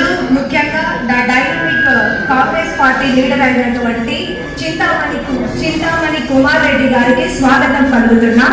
ఈరోజు ముఖ్యంగా dynamic Congress party leader అయినటువంటి చింతామణి కుమార్ రెడ్డి గారికి స్వాగతం పలుకుతున్నా.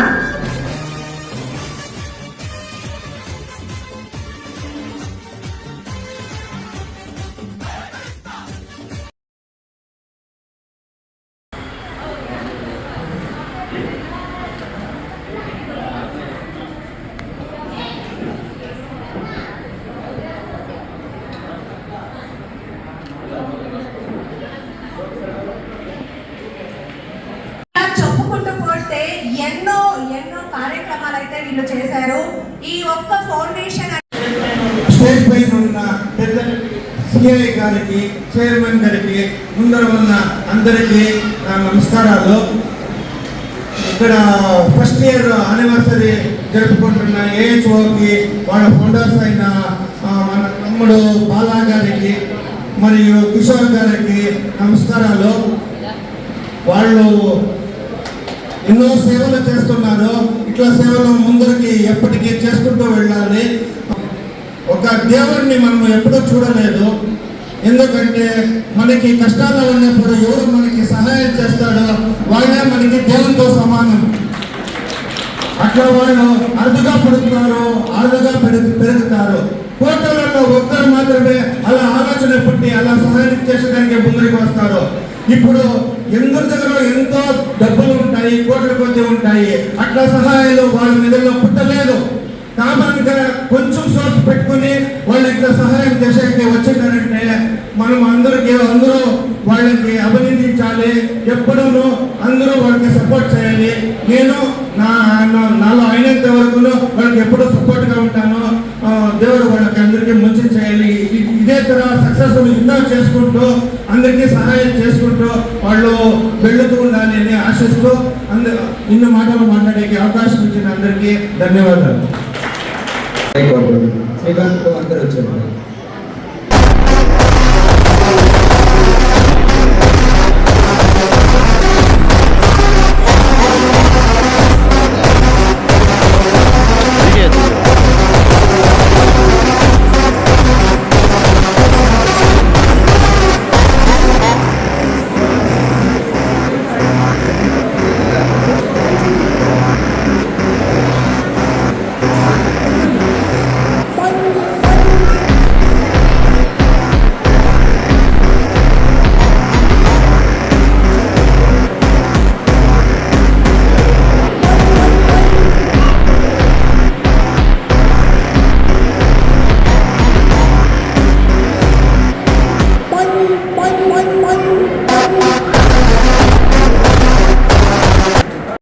చెప్పుకుంటూ పోతే ఎన్నో కార్యక్రమాలు అయితే వీళ్ళు చేశారు. ఈ ఒక్క ఫౌండేషన్ స్టేజ్ పైన ఉన్న పెద్ద సిఐ గారికి, చైర్మన్ గారికి, ముందర ఉన్న అందరికీ నమస్కారాలు. ఇక్కడ ఫస్ట్ ఇయర్ యానివర్సరీ జరుపుకుంటున్న ఏహెచ్ఓకి, వాళ్ళ ఫౌండర్స్ అయిన మన తమ్ముడు బాలా గారికి మరియు కిషోర్ గారికి నమస్కారాలు. వాళ్ళు ఎన్నో సేవలు చేస్తున్నారు. ఇట్లా సేవలు ముందరికి ఎప్పటికీ చేసుకుంటూ వెళ్ళాలి. ఒక దేవుడిని మనం ఎప్పుడూ చూడలేదు. ఎందుకంటే మనకి కష్టాల్లో ఉన్నప్పుడు ఎవరు మనకి సహాయం చేస్తాడో వాళ్ళే మనకి దేవునితో సమానం. అట్లా వాళ్ళు అరుదుగా పడుతున్నారు, అరుదుగా పెరుగుతారు. కోటలలో ఒక్కరు మాత్రమే అలా ఆలోచన పుట్టి అలా సహాయం చేసడానికి ముందుకు వస్తారు. ఇప్పుడు ఎందరి దగ్గర ఎంతో డబ్బులు ఉంటాయి, కోట్ల కొద్ది ఉంటాయి. అట్లా సహాయాలు వాళ్ళ నిధుల్లో పుట్టలేదు. కామన్గా కొంచెం సోర్స్ పెట్టుకుని వాళ్ళు ఇట్లా సహాయం చేసేకి వచ్చినారంటే మనం అందరూ వాళ్ళకి అభినందించాలి. ఎప్పుడూ అందరూ వాళ్ళకి సపోర్ట్ చేయాలి. నేను నాలో అయినంత వరకు వాళ్ళకి ఎప్పుడూ సపోర్ట్గా ఉంటాను. దేవుడు వాళ్ళకి అందరికీ మంచి చేయాలి. ఇదే తర సక్సెస్ఫుల్ ఎన్నో చేసుకుంటూ అందరికీ సహాయం చేసుకుంటూ వాళ్ళు వెళ్తూ ఉండాలి అని ఆశిస్తూ ఇన్ని మాటలు మాట్లాడే అవకాశం ఇచ్చిన అందరికీ ధన్యవాదాలు. శ్రీకాంత్ అందరూ వచ్చారు.